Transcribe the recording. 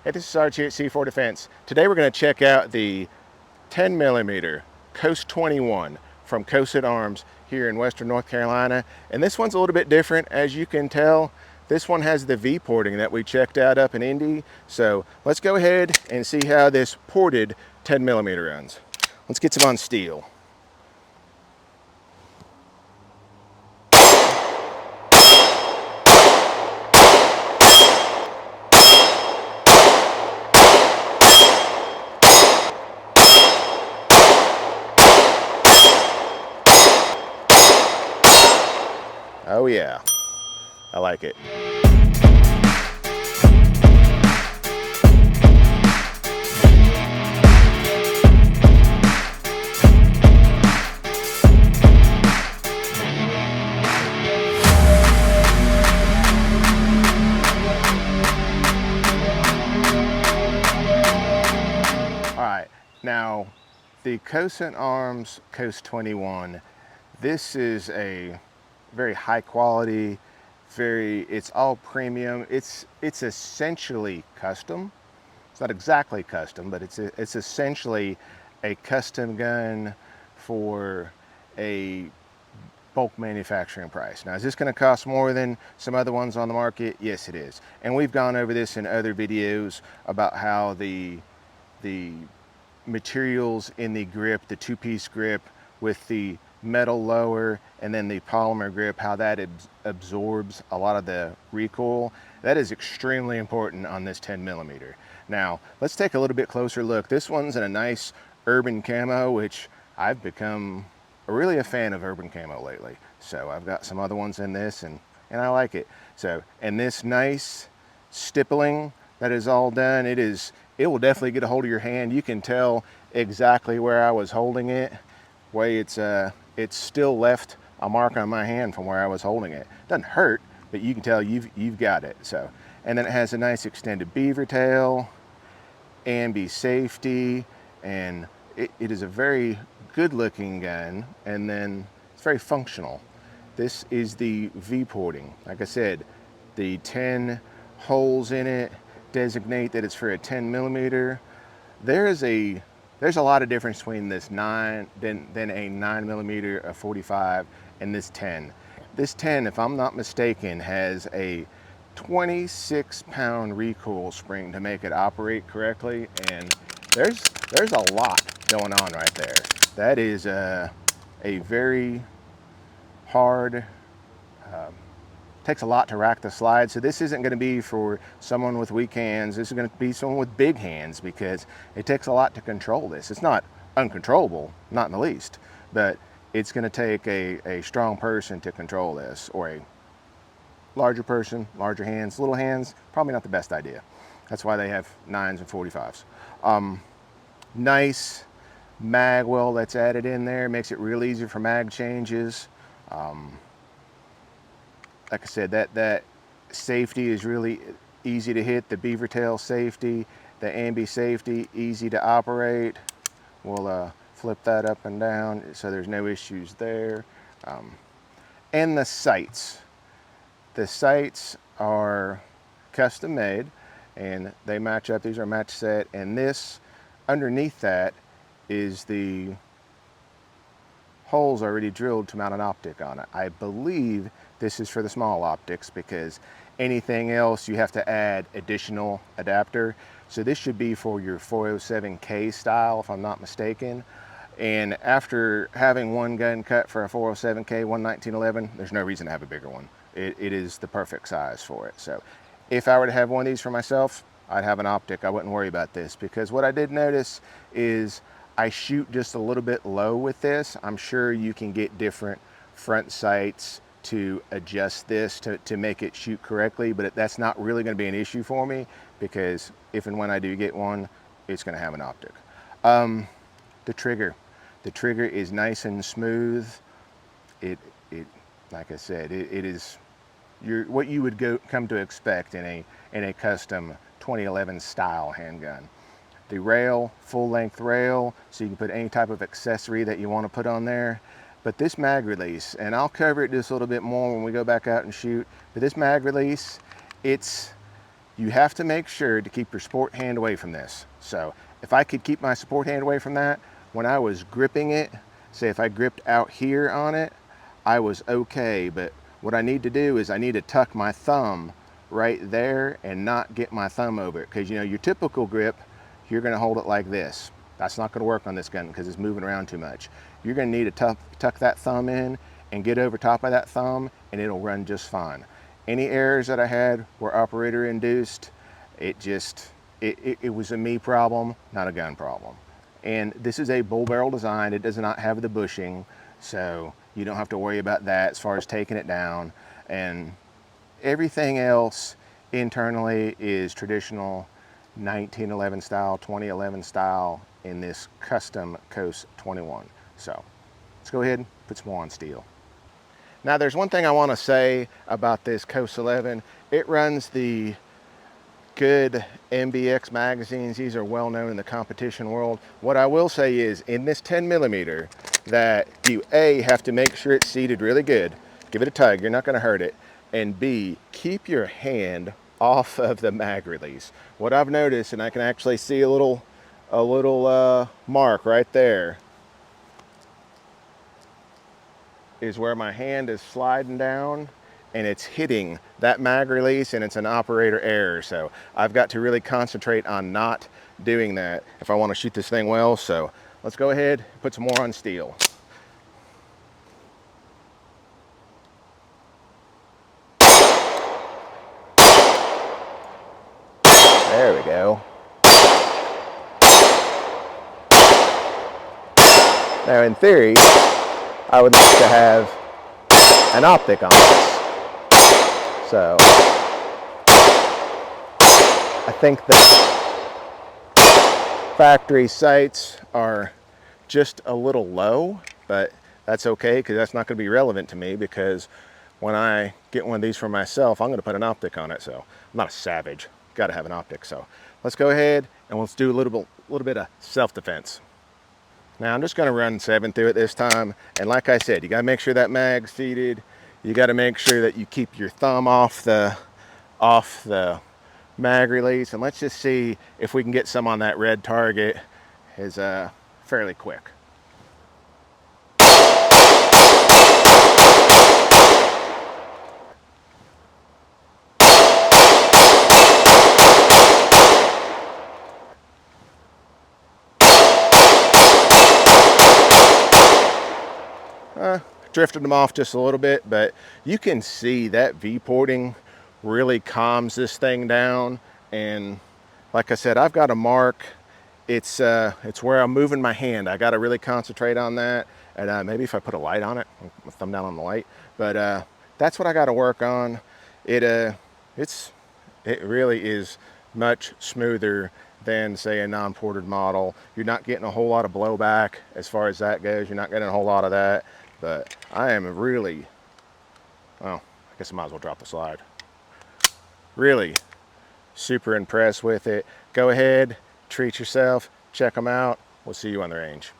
Hey, this is Sarge here at C4 Defense. Today we're going to check out the 10mm COS21 from Cosaint Arms here in Western North Carolina. And this one's a little bit different. As you can tell, this one has the V porting that we checked out up in Indy. So let's go ahead and see how this ported 10mm runs. Let's get some on steel. Oh yeah, I like it. All right, now the Cosaint Arms COS21, this is a very high quality, it's all premium. It's essentially custom. It's not exactly custom, but it's essentially a custom gun for a bulk manufacturing price. Now, is this going to cost more than some other ones on the market? Yes, it is. And we've gone over this in other videos about how the materials in the grip, the two-piece grip with the metal lower and then the polymer grip, how that absorbs a lot of the recoil. That is extremely important on this 10mm. Now, let's take a little bit closer look. This one's in a nice urban camo, which I've become really a fan of urban camo lately. So I've got some other ones in this and I like it. So, and this nice stippling that is all done, it will definitely get a hold of your hand. You can tell exactly where I was holding it. Way it's still left a mark on my hand from where I was holding it. Doesn't hurt, but you can tell you've got it. So, and then it has a nice extended beaver tail, ambi safety, and it is a very good looking gun, and then it's very functional. This is the V porting. Like I said, the 10 holes in it designate that it's for a 10mm. There's a lot of difference between this than a 9mm, a 45, and this 10. This 10, if I'm not mistaken, has a 26-pound recoil spring to make it operate correctly, and there's a lot going on right there. That is a very hard, takes a lot to rack the slide. So this isn't going to be for someone with weak hands. This is going to be someone with big hands, because it takes a lot to control this. It's not uncontrollable, not in the least, but it's going to take a strong person to control this, or a larger person, larger hands. Little hands, probably not the best idea. That's why they have 9s and 45s. Nice mag well that's added in there, makes it real easy for mag changes. Like I said, that safety is really easy to hit. The beaver tail safety, the ambi safety, easy to operate. We'll flip that up and down so there's no issues there. And the sights. The sights are custom made and they match up. These are match set, and this underneath that is the holes already drilled to mount an optic on it. I believe this is for the small optics, because anything else you have to add additional adapter. So this should be for your 407K style, if I'm not mistaken. And after having one gun cut for a 407K 11911, there's no reason to have a bigger one. It is the perfect size for it. So if I were to have one of these for myself, I'd have an optic. I wouldn't worry about this, because what I did notice is I shoot just a little bit low with this. I'm sure you can get different front sights to adjust this to make it shoot correctly, but that's not really going to be an issue for me, because if and when I do get one, it's going to have an optic. The trigger is nice and smooth. It like I said, it is what you would come to expect in a custom 2011 style handgun. The rail, full length rail, so you can put any type of accessory that you want to put on there. But this mag release, and I'll cover it just a little bit more when we go back out and shoot, but this mag release, it's you have to make sure to keep your support hand away from this. So if I could keep my support hand away from that, when I was gripping it, say if I gripped out here on it, I was okay. But what I need to do is I need to tuck my thumb right there and not get my thumb over it. Because you know, your typical grip, you're gonna hold it like this. That's not gonna work on this gun because it's moving around too much. You're gonna need to tuck that thumb in and get over top of that thumb, and it'll run just fine. Any errors that I had were operator induced. It was a me problem, not a gun problem. And this is a bull barrel design. It does not have the bushing, so you don't have to worry about that as far as taking it down. And everything else internally is traditional 1911 style, 2011 style in this custom COS21. So let's go ahead and put some more on steel. Now there's one thing I want to say about this COS11. It runs the good MBX magazines. These are well known in the competition world. What I will say is in this 10mm that you A, have to make sure it's seated really good. Give it a tug, you're not going to hurt it. And B, keep your hand off of the mag release. What I've noticed, and I can actually see a little mark right there, is where my hand is sliding down and it's hitting that mag release, and it's an operator error. So I've got to really concentrate on not doing that if I want to shoot this thing well. So let's go ahead and put some more on steel. There we go. Now in theory, I would like to have an optic on this. So I think the factory sights are just a little low, but that's okay because that's not going to be relevant to me, because when I get one of these for myself, I'm going to put an optic on it. So I'm not a savage. Got to have an optic. So let's go ahead and let's do a little bit of self-defense. Now I'm just going to run 7 through it this time, and like I said, you got to make sure that mag's seated. You got to make sure that you keep your thumb off the mag release, and let's just see if we can get some on that red target. Is fairly quick. Drifted them off just a little bit, but you can see that V-porting really calms this thing down. And like I said, I've got a mark. It's where I'm moving my hand. I got to really concentrate on that. And maybe if I put a light on it, my thumb down on the light. But that's what I got to work on. It really is much smoother than say a non-ported model. You're not getting a whole lot of blowback as far as that goes. You're not getting a whole lot of that. But I am really, well, I guess I might as well drop the slide. Really super impressed with it. Go ahead, treat yourself, check them out. We'll see you on the range.